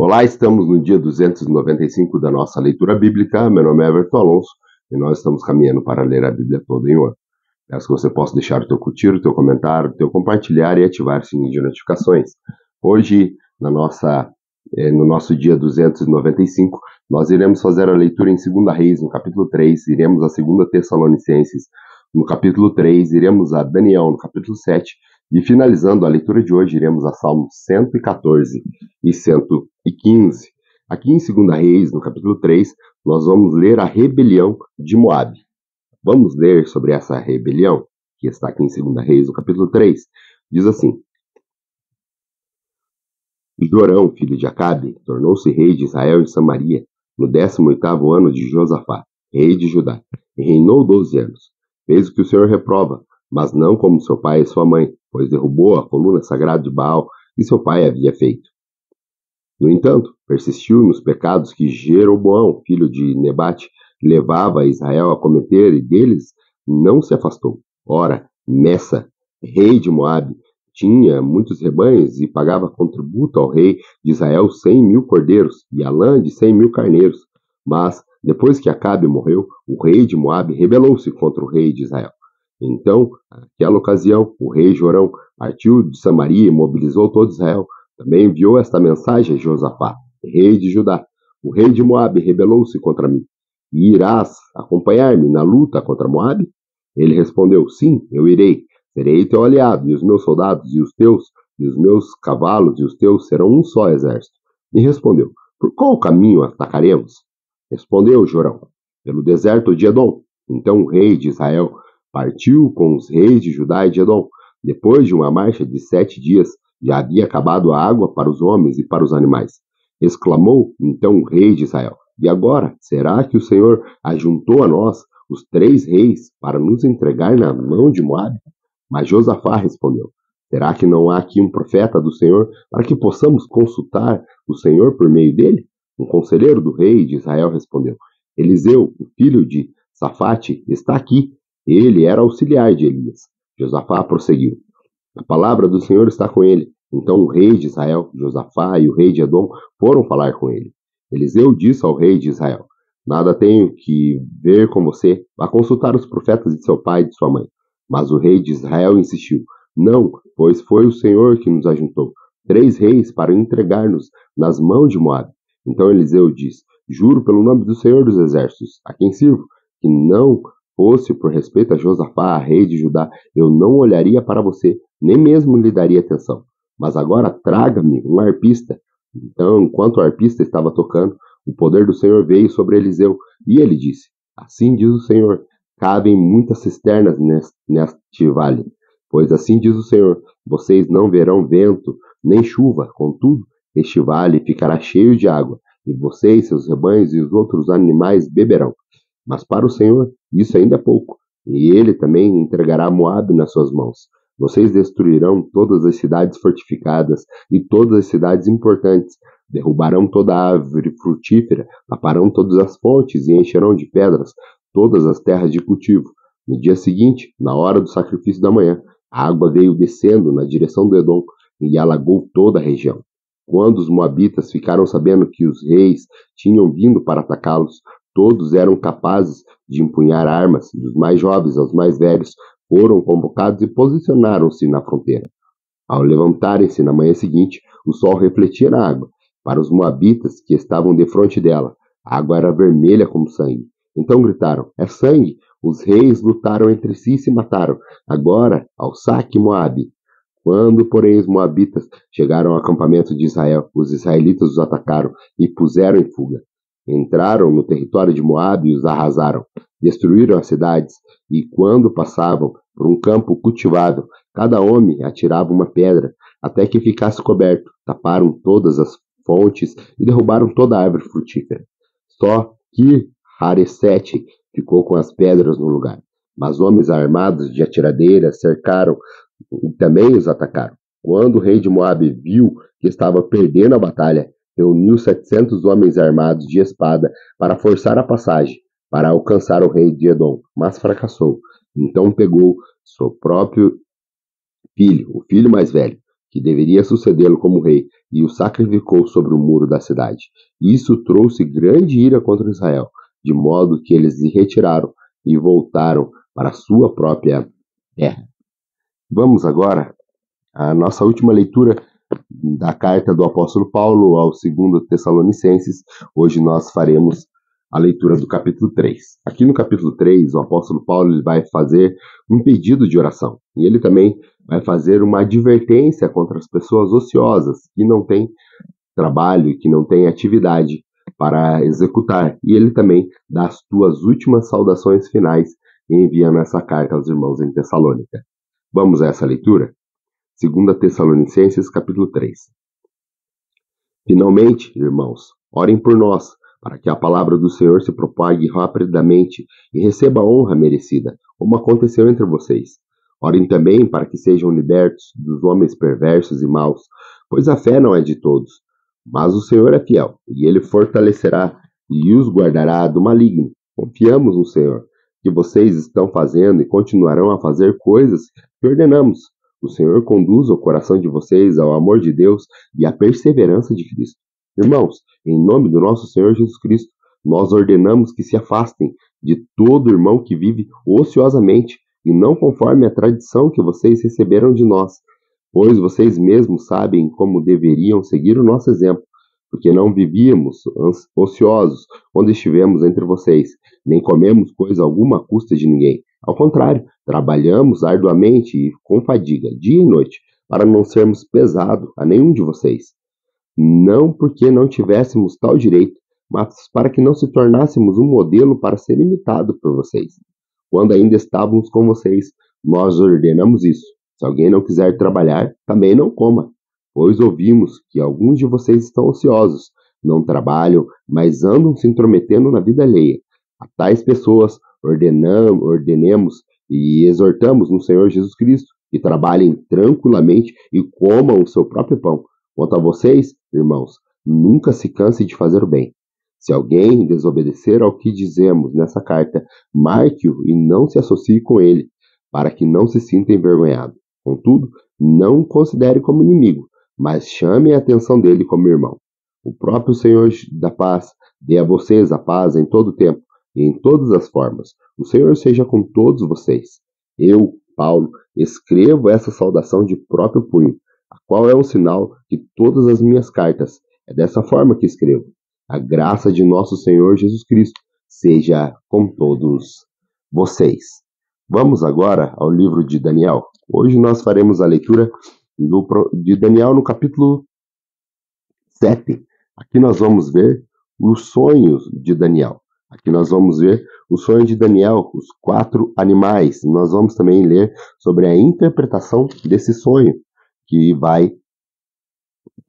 Olá, estamos no dia 295 da nossa leitura bíblica. Meu nome é Everton Alonso e nós estamos caminhando para ler a Bíblia toda em um ano. Peço que você possa deixar o teu curtir, o teu comentário, o teu compartilhar e ativar o sininho de notificações. Hoje, no nosso dia 295, nós iremos fazer a leitura em 2 Reis, no capítulo 3, iremos a 2 Tessalonicenses, no capítulo 3, iremos a Daniel, no capítulo 7, e finalizando a leitura de hoje, iremos a Salmos 114 e 115. Aqui em 2 Reis, no capítulo 3, nós vamos ler a rebelião de Moabe. Vamos ler sobre essa rebelião, que está aqui em 2 Reis, no capítulo 3. Diz assim: Jorão, filho de Acabe, tornou-se rei de Israel em Samaria, no 18º ano de Josafá, rei de Judá, e reinou 12 anos. Fez o que o Senhor reprova, mas não como seu pai e sua mãe, pois derrubou a coluna sagrada de Baal que seu pai havia feito. No entanto, persistiu nos pecados que Jeroboão, filho de Nebate, levava Israel a cometer, e deles não se afastou. Ora, Messa, rei de Moabe, tinha muitos rebanhos e pagava contributo ao rei de Israel 100.000 cordeiros e a lã de 100.000 carneiros. Mas, depois que Acabe morreu, o rei de Moabe rebelou-se contra o rei de Israel. Então, naquela ocasião, o rei Jorão partiu de Samaria e mobilizou todo Israel. Também enviou esta mensagem a Josafá, rei de Judá: o rei de Moabe rebelou-se contra mim. E irás acompanhar-me na luta contra Moabe? Ele respondeu: sim, eu irei. Serei teu aliado, e os meus soldados e os teus, e os meus cavalos e os teus serão um só exército. E respondeu: por qual caminho atacaremos? Respondeu Jorão: pelo deserto de Edom. Então o rei de Israel partiu com os reis de Judá e de Edom. Depois de uma marcha de 7 dias, já havia acabado a água para os homens e para os animais. Exclamou então o rei de Israel: e agora, será que o Senhor ajuntou a nós os 3 reis para nos entregar na mão de Moabe? Mas Josafá respondeu: será que não há aqui um profeta do Senhor para que possamos consultar o Senhor por meio dele? Um conselheiro do rei de Israel respondeu: Eliseu, o filho de Safate, está aqui. Ele era auxiliar de Elias. Josafá prosseguiu: a palavra do Senhor está com ele. Então o rei de Israel, Josafá, e o rei de Edom foram falar com ele. Eliseu disse ao rei de Israel: nada tenho que ver com você. Vá consultar os profetas de seu pai e de sua mãe. Mas o rei de Israel insistiu: não, pois foi o Senhor que nos ajuntou 3 reis para entregar-nos nas mãos de Moabe. Então Eliseu disse: juro pelo nome do Senhor dos exércitos, a quem sirvo, que não fosse por respeito a Josafá, rei de Judá, eu não olharia para você, nem mesmo lhe daria atenção. Mas agora traga-me um arpista. Então, enquanto o arpista estava tocando, o poder do Senhor veio sobre Eliseu, e ele disse: assim diz o Senhor, cabem muitas cisternas neste vale. Pois assim diz o Senhor, vocês não verão vento, nem chuva, contudo, este vale ficará cheio de água, e vocês, seus rebanhos e os outros animais beberão. Mas para o Senhor, isso ainda é pouco, e ele também entregará Moabe nas suas mãos. Vocês destruirão todas as cidades fortificadas e todas as cidades importantes, derrubarão toda a árvore frutífera, taparão todas as fontes e encherão de pedras todas as terras de cultivo. No dia seguinte, na hora do sacrifício da manhã, a água veio descendo na direção do Edom e alagou toda a região. Quando os moabitas ficaram sabendo que os reis tinham vindo para atacá-los, todos eram capazes de empunhar armas, dos mais jovens aos mais velhos, foram convocados e posicionaram-se na fronteira. Ao levantarem-se na manhã seguinte, o sol refletia na água. Para os moabitas que estavam defronte dela, a água era vermelha como sangue. Então gritaram: é sangue! Os reis lutaram entre si e se mataram. Agora, ao saque, Moabe! Quando, porém, os moabitas chegaram ao acampamento de Israel, os israelitas os atacaram e puseram em fuga. Entraram no território de Moabe e os arrasaram. Destruíram as cidades, e quando passavam por um campo cultivado, cada homem atirava uma pedra, até que ficasse coberto. Taparam todas as fontes e derrubaram toda a árvore frutífera. Só Kir-Haresete ficou com as pedras no lugar. Mas homens armados de atiradeiras cercaram e também os atacaram. Quando o rei de Moabe viu que estava perdendo a batalha, reuniu 700 homens armados de espada para forçar a passagem, para alcançar o rei de Edom, mas fracassou. Então pegou seu próprio filho, o filho mais velho, que deveria sucedê-lo como rei, e o sacrificou sobre o muro da cidade. Isso trouxe grande ira contra Israel, de modo que eles se retiraram e voltaram para a sua própria terra. Vamos agora à nossa última leitura da carta do apóstolo Paulo ao 2 Tessalonicenses. Hoje nós faremos a leitura do capítulo 3. Aqui no capítulo 3, o apóstolo Paulo ele vai fazer um pedido de oração. E ele também vai fazer uma advertência contra as pessoas ociosas, que não têm trabalho e que não têm atividade para executar. E ele também dá as suas últimas saudações finais, enviando essa carta aos irmãos em Tessalônica. Vamos a essa leitura? 2 Tessalonicenses, capítulo 3. Finalmente, irmãos, orem por nós, para que a palavra do Senhor se propague rapidamente e receba a honra merecida, como aconteceu entre vocês. Orem também para que sejam libertos dos homens perversos e maus, pois a fé não é de todos. Mas o Senhor é fiel, e ele fortalecerá e os guardará do maligno. Confiamos no Senhor, que vocês estão fazendo e continuarão a fazer coisas que ordenamos. O Senhor conduza o coração de vocês ao amor de Deus e à perseverança de Cristo. Irmãos, em nome do nosso Senhor Jesus Cristo, nós ordenamos que se afastem de todo irmão que vive ociosamente e não conforme a tradição que vocês receberam de nós, pois vocês mesmos sabem como deveriam seguir o nosso exemplo, porque não vivíamos ociosos quando estivemos entre vocês, nem comemos coisa alguma à custa de ninguém. Ao contrário, trabalhamos arduamente e com fadiga, dia e noite, para não sermos pesado a nenhum de vocês. Não porque não tivéssemos tal direito, mas para que não se tornássemos um modelo para ser imitado por vocês. Quando ainda estávamos com vocês, nós ordenamos isso. Se alguém não quiser trabalhar, também não coma, pois ouvimos que alguns de vocês estão ociosos, não trabalham, mas andam se intrometendo na vida alheia. A tais pessoas ordenemos e exortamos no Senhor Jesus Cristo que trabalhem tranquilamente e comam o seu próprio pão. Quanto a vocês, irmãos, nunca se canse de fazer o bem. Se alguém desobedecer ao que dizemos nessa carta, marque-o e não se associe com ele, para que não se sinta envergonhado. Contudo, não o considere como inimigo, mas chame a atenção dele como irmão. O próprio Senhor da paz dê a vocês a paz em todo o tempo e em todas as formas. O Senhor seja com todos vocês. Eu, Paulo, escrevo essa saudação de próprio punho, a qual é um sinal de todas as minhas cartas. É dessa forma que escrevo. A graça de nosso Senhor Jesus Cristo seja com todos vocês. Vamos agora ao livro de Daniel. Hoje nós faremos a leitura de Daniel no capítulo 7. Aqui nós vamos ver os sonhos de Daniel. Aqui nós vamos ver o sonho de Daniel, os 4 animais. Nós vamos também ler sobre a interpretação desse sonho, que vai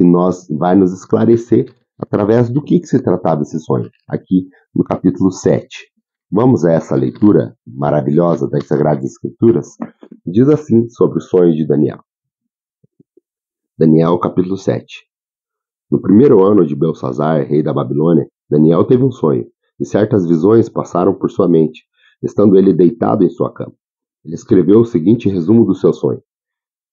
nos esclarecer através do que se tratava esse sonho, aqui no capítulo 7. Vamos a essa leitura maravilhosa das Sagradas Escrituras. Diz assim sobre o sonho de Daniel. Daniel, capítulo 7. No primeiro ano de Belsazar, rei da Babilônia, Daniel teve um sonho, e certas visões passaram por sua mente, estando ele deitado em sua cama. Ele escreveu o seguinte resumo do seu sonho.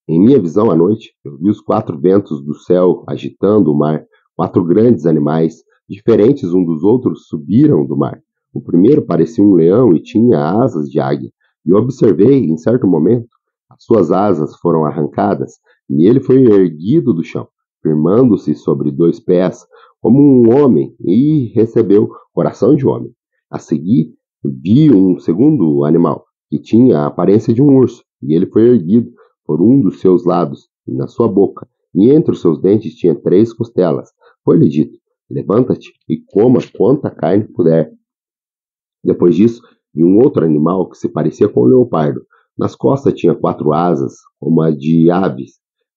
Em minha visão à noite, eu vi os 4 ventos do céu agitando o mar. 4 grandes animais, diferentes um dos outros, subiram do mar. O primeiro parecia um leão e tinha asas de águia. E observei, em certo momento, as suas asas foram arrancadas, e ele foi erguido do chão, firmando-se sobre 2 pés, como um homem, e recebeu coração de homem. A seguir, vi um segundo animal, que tinha a aparência de um urso, e ele foi erguido por um dos seus lados, e na sua boca, e entre os seus dentes tinha 3 costelas. Foi-lhe dito, levanta-te e coma quanta carne puder. Depois disso, vi um outro animal que se parecia com um leopardo. Nas costas tinha 4 asas, como a de aves,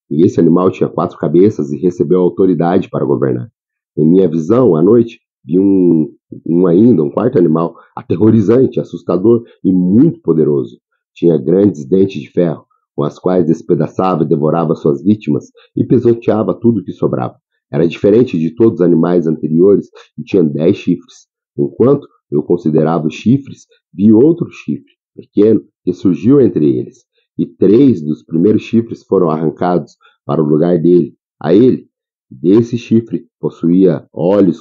e esse animal tinha 4 cabeças e recebeu autoridade para governar. Em minha visão, à noite, vi um 4º animal, aterrorizante, assustador e muito poderoso. Tinha grandes dentes de ferro, com as quais despedaçava e devorava suas vítimas e pisoteava tudo que sobrava. Era diferente de todos os animais anteriores e tinha 10 chifres. Enquanto eu considerava os chifres, vi outro chifre, pequeno, que surgiu entre eles. E 3 dos primeiros chifres foram arrancados, para o lugar dele, a ele. Desse chifre possuía olhos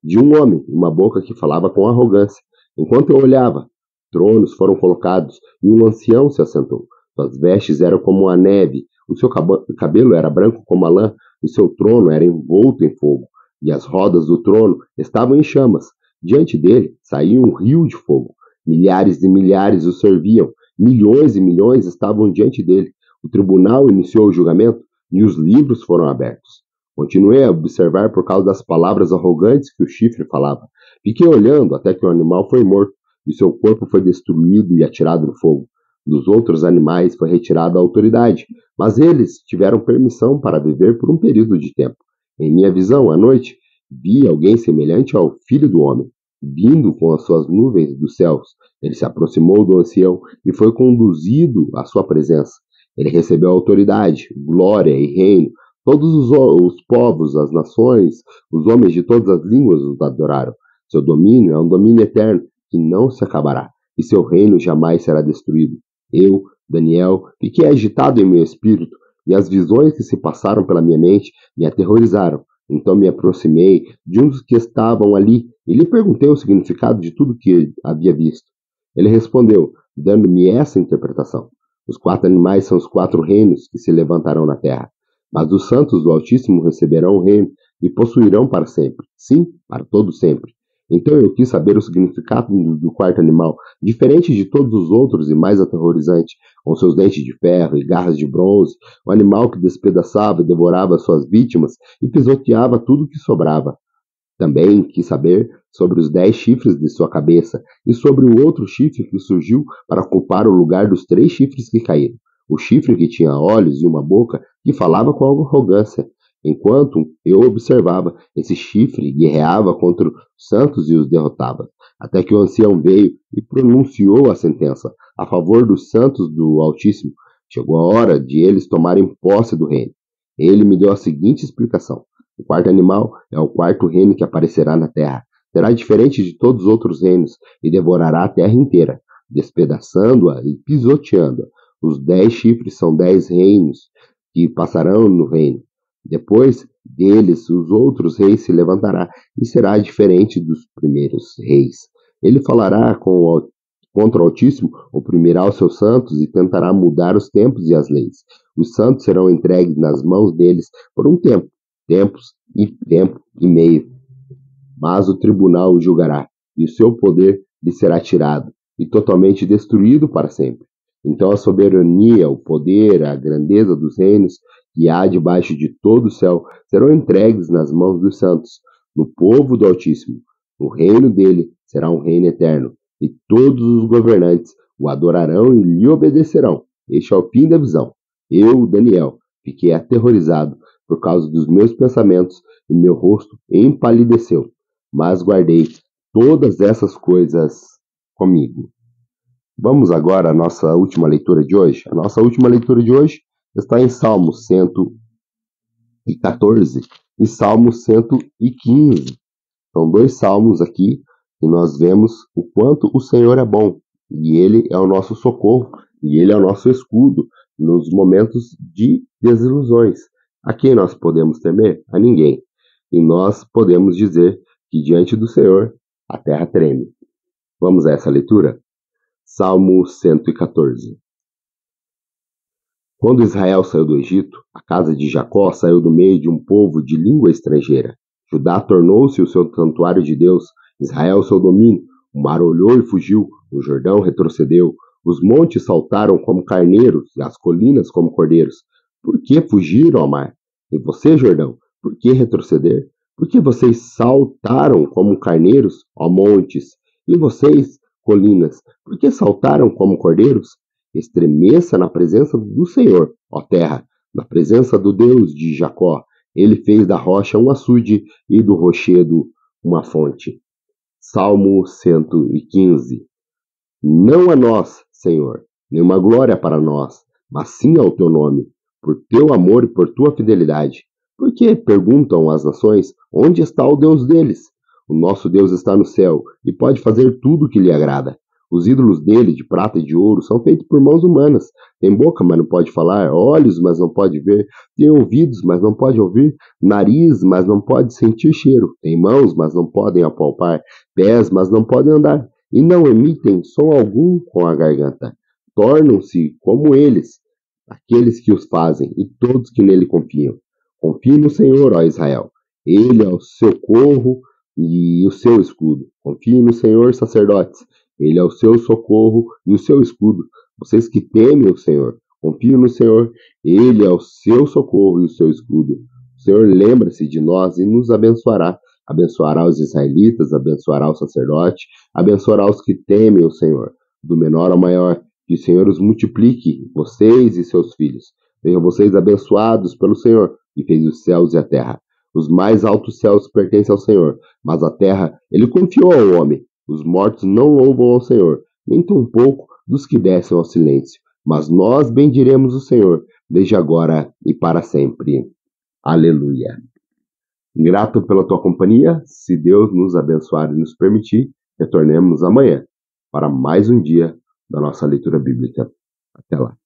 de um homem, uma boca que falava com arrogância. Enquanto eu olhava, tronos foram colocados e um ancião se assentou. Suas vestes eram como a neve, o seu cabelo era branco como a lã, e seu trono era envolto em fogo, e as rodas do trono estavam em chamas. Diante dele saía um rio de fogo. Milhares e milhares o serviam, milhões e milhões estavam diante dele. O tribunal iniciou o julgamento e os livros foram abertos. Continuei a observar por causa das palavras arrogantes que o chifre falava. Fiquei olhando até que o animal foi morto e seu corpo foi destruído e atirado no fogo. Dos outros animais foi retirada a autoridade, mas eles tiveram permissão para viver por um período de tempo. Em minha visão, à noite, vi alguém semelhante ao Filho do Homem, vindo com as suas nuvens dos céus. Ele se aproximou do ancião e foi conduzido à sua presença. Ele recebeu autoridade, glória e reino. Todos os povos, as nações, os homens de todas as línguas os adoraram. Seu domínio é um domínio eterno que não se acabará, e seu reino jamais será destruído. Eu, Daniel, fiquei agitado em meu espírito, e as visões que se passaram pela minha mente me aterrorizaram. Então me aproximei de um dos que estavam ali e lhe perguntei o significado de tudo que havia visto. Ele respondeu, dando-me essa interpretação. Os 4 animais são os 4 reinos que se levantarão na terra. Mas os santos do Altíssimo receberão o reino e possuirão para sempre. Sim, para todo sempre. Então eu quis saber o significado do 4º animal, diferente de todos os outros e mais aterrorizante, com seus dentes de ferro e garras de bronze, o animal que despedaçava e devorava suas vítimas e pisoteava tudo que sobrava. Também quis saber sobre os 10 chifres de sua cabeça e sobre o outro chifre que surgiu para ocupar o lugar dos 3 chifres que caíram. O chifre que tinha olhos e uma boca que falava com arrogância. Enquanto eu observava, esse chifre guerreava contra os santos e os derrotava, até que o ancião veio e pronunciou a sentença a favor dos santos do Altíssimo. Chegou a hora de eles tomarem posse do reino. Ele me deu a seguinte explicação. O 4º animal é o 4º reino que aparecerá na terra. Será diferente de todos os outros reinos e devorará a terra inteira, despedaçando-a e pisoteando-a. Os 10 chifres são 10 reinos que passarão no reino. Depois deles, os outros reis se levantará e será diferente dos primeiros reis. Ele falará contra o Altíssimo, oprimirá os seus santos e tentará mudar os tempos e as leis. Os santos serão entregues nas mãos deles por um tempo e meio. Mas o tribunal o julgará, e o seu poder lhe será tirado, e totalmente destruído para sempre. Então a soberania, o poder, a grandeza dos reinos que há debaixo de todo o céu serão entregues nas mãos dos santos, no povo do Altíssimo. O reino dele será um reino eterno, e todos os governantes o adorarão e lhe obedecerão. Este é o fim da visão. Eu, Daniel, fiquei aterrorizado por causa dos meus pensamentos e meu rosto empalideceu, mas guardei todas essas coisas comigo. Vamos agora à nossa última leitura de hoje. A nossa última leitura de hoje está em Salmo 114 e Salmo 115. São 2 salmos aqui e nós vemos o quanto o Senhor é bom. E Ele é o nosso socorro, e Ele é o nosso escudo nos momentos de desilusões. A quem nós podemos temer? A ninguém. E nós podemos dizer que diante do Senhor a terra treme. Vamos a essa leitura? Salmo 114. Quando Israel saiu do Egito, a casa de Jacó saiu do meio de um povo de língua estrangeira. Judá tornou-se o seu santuário de Deus, Israel o seu domínio. O mar olhou e fugiu, o Jordão retrocedeu, os montes saltaram como carneiros e as colinas como cordeiros. Por que fugiram ao mar? E você, Jordão, por que retroceder? Por que vocês saltaram como carneiros, ó montes? E vocês, colinas, por que saltaram como cordeiros? Estremeça na presença do Senhor, ó terra, na presença do Deus de Jacó. Ele fez da rocha um açude e do rochedo uma fonte. Salmo 115. Não a nós, Senhor, nenhuma glória para nós, mas sim ao teu nome, por teu amor e por tua fidelidade. Porque perguntam as nações, onde está o Deus deles? O nosso Deus está no céu e pode fazer tudo o que lhe agrada. Os ídolos dele, de prata e de ouro, são feitos por mãos humanas. Tem boca, mas não pode falar, olhos, mas não pode ver, tem ouvidos, mas não pode ouvir, nariz, mas não pode sentir cheiro, tem mãos, mas não podem apalpar, pés, mas não podem andar, e não emitem som algum com a garganta. Tornam-se como eles, aqueles que os fazem, e todos que nele confiam. Confie no Senhor, ó Israel. Ele é o seu socorro e o seu escudo. Confie no Senhor, sacerdotes. Ele é o seu socorro e o seu escudo. Vocês que temem o Senhor, confiem no Senhor. Ele é o seu socorro e o seu escudo. O Senhor lembra-se de nós e nos abençoará. Abençoará os israelitas, abençoará o sacerdote, abençoará os que temem o Senhor, do menor ao maior. Que o Senhor os multiplique, vocês e seus filhos. Sejam vocês abençoados pelo Senhor, que fez os céus e a terra. Os mais altos céus pertencem ao Senhor, mas a terra ele confiou ao homem. Os mortos não louvam ao Senhor, nem tampouco dos que descem ao silêncio. Mas nós bendiremos o Senhor, desde agora e para sempre. Aleluia. Grato pela tua companhia. Se Deus nos abençoar e nos permitir, retornemos amanhã para mais um dia da nossa leitura bíblica. Até lá.